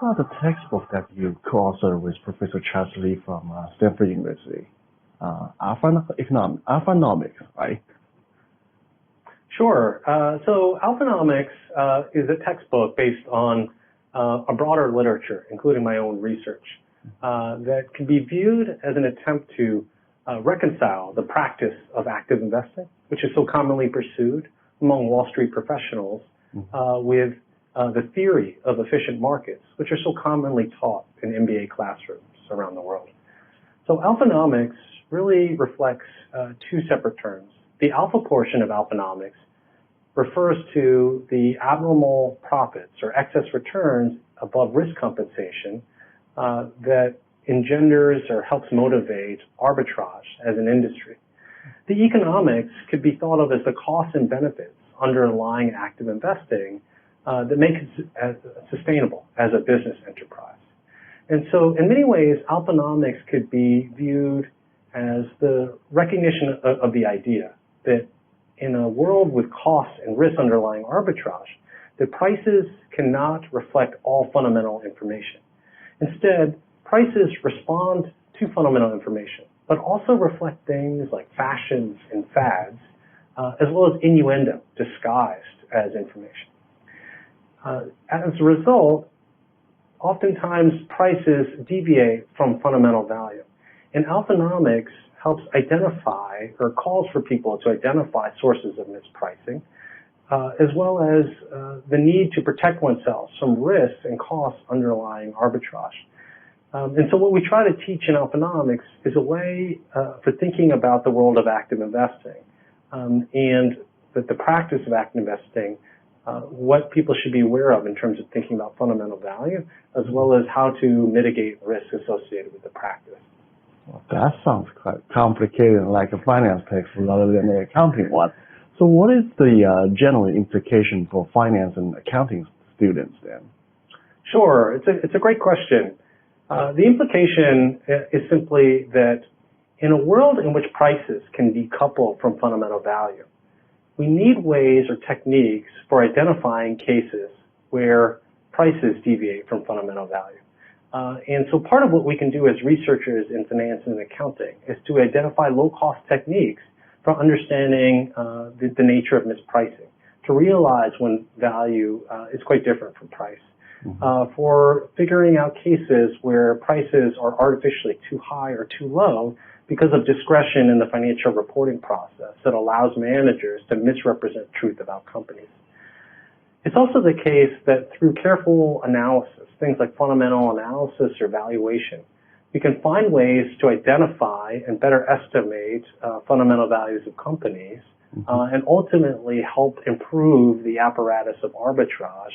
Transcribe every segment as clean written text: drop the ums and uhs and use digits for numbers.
about the textbook that you co-authored with Professor Charles Lee from Stanford University? Alphanomics, right? Sure. So Alphanomics is a textbook based on a broader literature, including my own research, that can be viewed as an attempt to reconcile the practice of active investing, which is so commonly pursued among Wall Street professionals, with the theory of efficient markets, which are so commonly taught in MBA classrooms around the world. So Alphanomics really reflects two separate terms. The alpha portion of Alphanomics refers to the abnormal profits or excess returns above risk compensation that engenders or helps motivate arbitrage as an industry. The economics could be thought of as the costs and benefits underlying active investing that make it sustainable as a business enterprise. And so in many ways, Alphanomics could be viewed as the recognition of the idea that in a world with costs and risk underlying arbitrage, that prices cannot reflect all fundamental information. Instead, prices respond to fundamental information, but also reflect things like fashions and fads, as well as innuendo disguised as information. As a result, oftentimes prices deviate from fundamental value. And Alphanomics helps identify or calls for people to identify sources of mispricing, as well as the need to protect oneself from risks and costs underlying arbitrage. And so what we try to teach in Alphanomics is a way for thinking about the world of active investing and that the practice of active investing, what people should be aware of in terms of thinking about fundamental value, as well as how to mitigate risks associated with the practice. Well, that sounds quite complicated, like a finance text rather than an accounting one. So what is the general implication for finance and accounting students then? Sure, it's a great question. The implication is simply that in a world in which prices can decouple from fundamental value, we need ways or techniques for identifying cases where prices deviate from fundamental value. And so part of what we can do as researchers in finance and accounting is to identify low-cost techniques for understanding the nature of mispricing, to realize when value is quite different from price, for figuring out cases where prices are artificially too high or too low because of discretion in the financial reporting process that allows managers to misrepresent truth about companies. It's also the case that through careful analysis, things like fundamental analysis or valuation, we can find ways to identify and better estimate fundamental values of companies and ultimately help improve the apparatus of arbitrage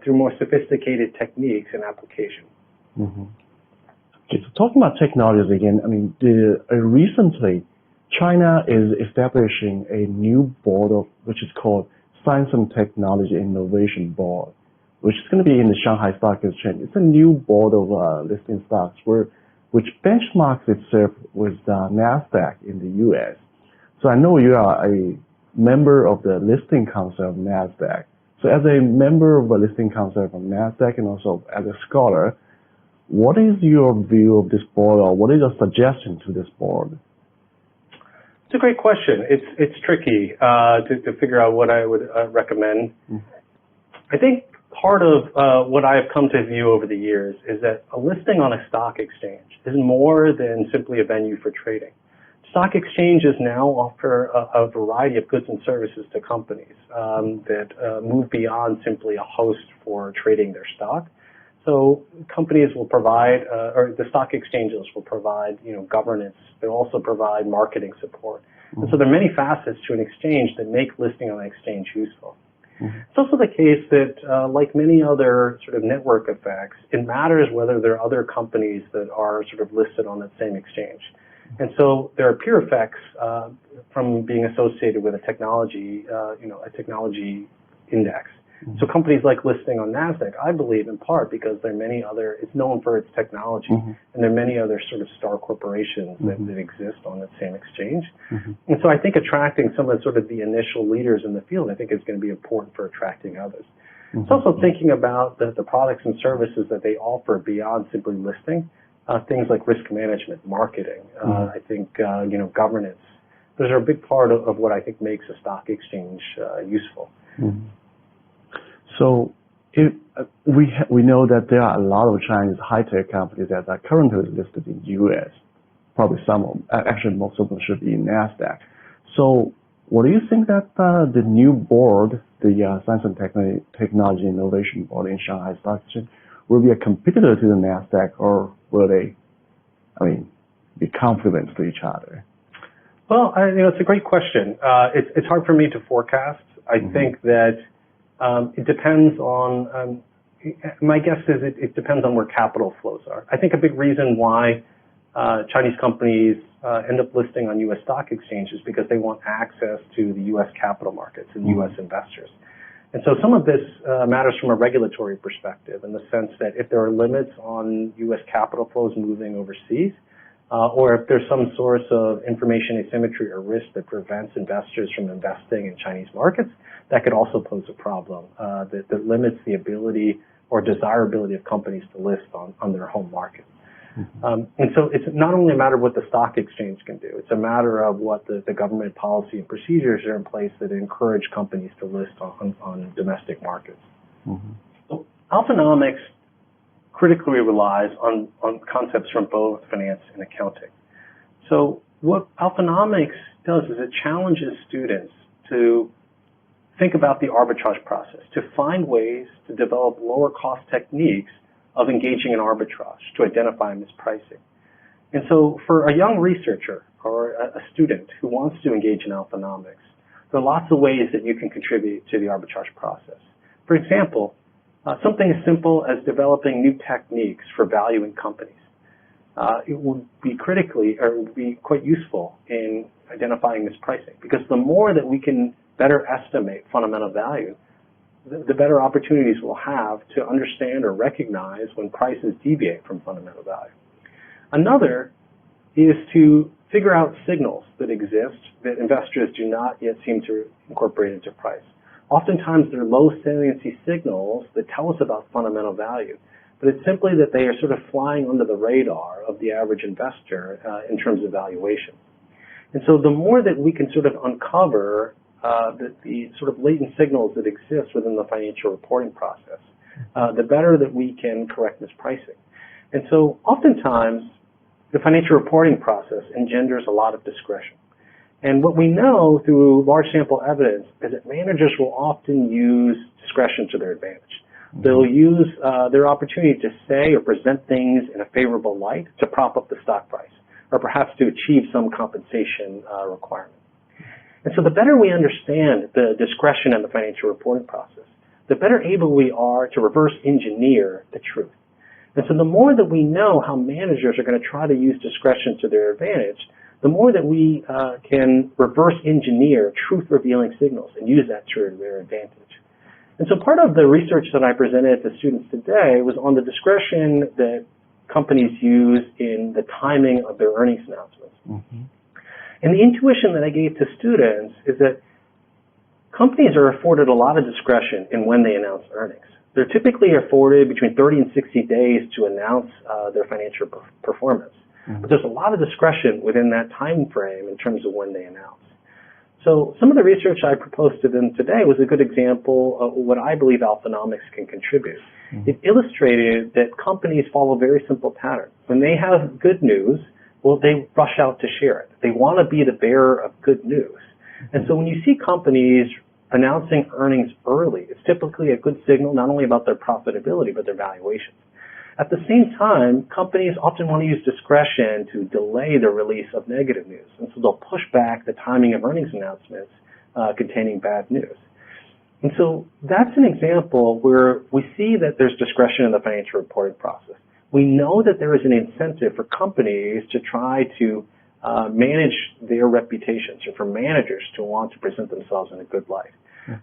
through more sophisticated techniques and application. Okay, so talking about technologies again, I mean, recently China is establishing a new board which is called Science and Technology Innovation Board, which is going to be in the Shanghai Stock Exchange. It's a new board of listing stocks which benchmarks itself with NASDAQ in the U.S. So I know you are a member of the listing council of NASDAQ. So as a member of the listing council of NASDAQ and also as a scholar, what is your view of this board, or what is your suggestion to this board? It's a great question. It's tricky to figure out what I would recommend. I think part of what I have come to view over the years is that a listing on a stock exchange is more than simply a venue for trading. Stock exchanges now offer a variety of goods and services to companies that move beyond simply a host for trading their stock. So companies will provide, or the stock exchanges will provide, governance. They'll also provide marketing support. And so there are many facets to an exchange that make listing on an exchange useful. It's also the case that, like many other sort of network effects, it matters whether there are other companies that are sort of listed on that same exchange. And so there are peer effects from being associated with a technology, a technology index. So companies like listing on NASDAQ, I believe in part because there are many other, it's known for its technology, and there are many other sort of star corporations that exist on that same exchange. And so I think attracting some of sort of the initial leaders in the field, I think is going to be important for attracting others. It's also thinking about the products and services that they offer beyond simply listing, things like risk management, marketing, I think, governance. Those are a big part of what I think makes a stock exchange useful. So we know that there are a lot of Chinese high-tech companies that are currently listed in the U.S. Probably some of them, actually most of them should be in NASDAQ. So what do you think that the new board, the Science and Technology Innovation Board in Shanghai Stock Exchange, will be a competitor to the NASDAQ, or will they, be complements to each other? Well, it's a great question. It's hard for me to forecast. I think that it depends on, my guess is it depends on where capital flows are. I think a big reason why Chinese companies end up listing on U.S. stock exchanges because they want access to the U.S. capital markets and U.S. investors. And so some of this matters from a regulatory perspective in the sense that if there are limits on U.S. capital flows moving overseas, or if there's some source of information asymmetry or risk that prevents investors from investing in Chinese markets, that could also pose a problem that limits the ability or desirability of companies to list on their home market. And so it's not only a matter of what the stock exchange can do, it's a matter of what the government policy and procedures are in place that encourage companies to list on domestic markets. So Alphanomics critically relies on concepts from both finance and accounting. So what Alphanomics does is it challenges students to think about the arbitrage process, to find ways to develop lower cost techniques of engaging in arbitrage to identify mispricing. And so for a young researcher or a student who wants to engage in Alphanomics, there are lots of ways that you can contribute to the arbitrage process. For example, something as simple as developing new techniques for valuing companies. It would be quite useful in identifying mispricing, because the more that we can better estimate fundamental value, the better opportunities we'll have to understand or recognize when prices deviate from fundamental value. Another is to figure out signals that exist that investors do not yet seem to incorporate into price. Oftentimes they're low saliency signals that tell us about fundamental value, but it's simply that they are sort of flying under the radar of the average investor in terms of valuation. And so the more that we can sort of uncover the sort of latent signals that exist within the financial reporting process, the better that we can correct mispricing. And so oftentimes the financial reporting process engenders a lot of discretion. And what we know through large sample evidence is that managers will often use discretion to their advantage. They'll use their opportunity to say or present things in a favorable light to prop up the stock price, or perhaps to achieve some compensation requirement. And so the better we understand the discretion in the financial reporting process, the better able we are to reverse engineer the truth. And so the more that we know how managers are going to try to use discretion to their advantage, the more that we can reverse engineer truth-revealing signals and use that to their advantage. And so part of the research that I presented to students today was on the discretion that companies use in the timing of their earnings announcements. And the intuition that I gave to students is that companies are afforded a lot of discretion in when they announce earnings. They're typically afforded between 30 and 60 days to announce their financial performance. But there's a lot of discretion within that time frame in terms of when they announce. So some of the research I proposed to them today was a good example of what I believe Alphanomics can contribute. It illustrated that companies follow a very simple pattern. When they have good news, well, they rush out to share it. They want to be the bearer of good news. And so when you see companies announcing earnings early, it's typically a good signal not only about their profitability, but their valuations. At the same time, companies often want to use discretion to delay the release of negative news. And so they'll push back the timing of earnings announcements containing bad news. And so that's an example where we see that there's discretion in the financial reporting process. We know that there is an incentive for companies to try to manage their reputations, or for managers to want to present themselves in a good light.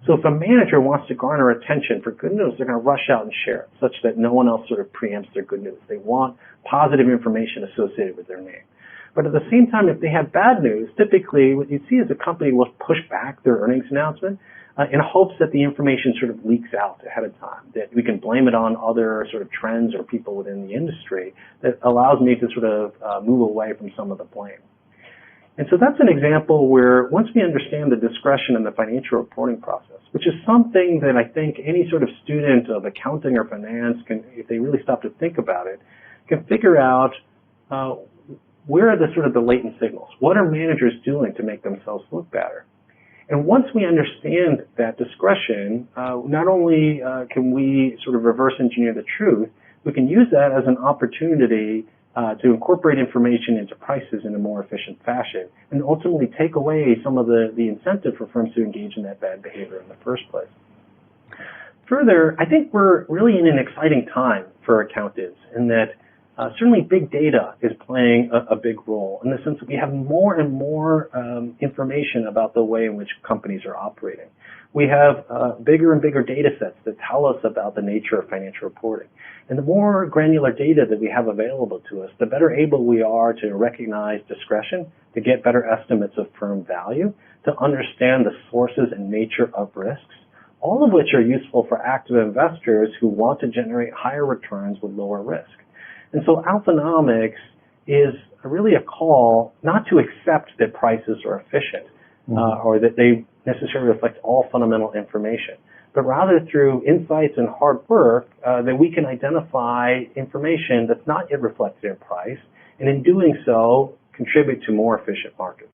So if a manager wants to garner attention for good news, they're going to rush out and share it, such that no one else sort of preempts their good news. They want positive information associated with their name. But at the same time, if they have bad news, typically what you see is a company will push back their earnings announcement in hopes that the information sort of leaks out ahead of time, that we can blame it on other sort of trends or people within the industry that allows me to sort of move away from some of the blame. And so that's an example where once we understand the discretion in the financial reporting process, which is something that I think any sort of student of accounting or finance can, if they really stop to think about it, can figure out where are the sort of the latent signals? What are managers doing to make themselves look better? And once we understand that discretion, not only can we sort of reverse engineer the truth, we can use that as an opportunity to incorporate information into prices in a more efficient fashion and ultimately take away some of the incentive for firms to engage in that bad behavior in the first place. Further, I think we're really in an exciting time for accountants in that certainly big data is playing a big role in the sense that we have more and more information about the way in which companies are operating. We have bigger and bigger data sets that tell us about the nature of financial reporting. And the more granular data that we have available to us, the better able we are to recognize discretion, to get better estimates of firm value, to understand the sources and nature of risks, all of which are useful for active investors who want to generate higher returns with lower risk. And so alphanomics is really a call not to accept that prices are efficient or that they necessarily reflect all fundamental information, but rather through insights and hard work that we can identify information that's not yet reflected in price, and in doing so, contribute to more efficient markets.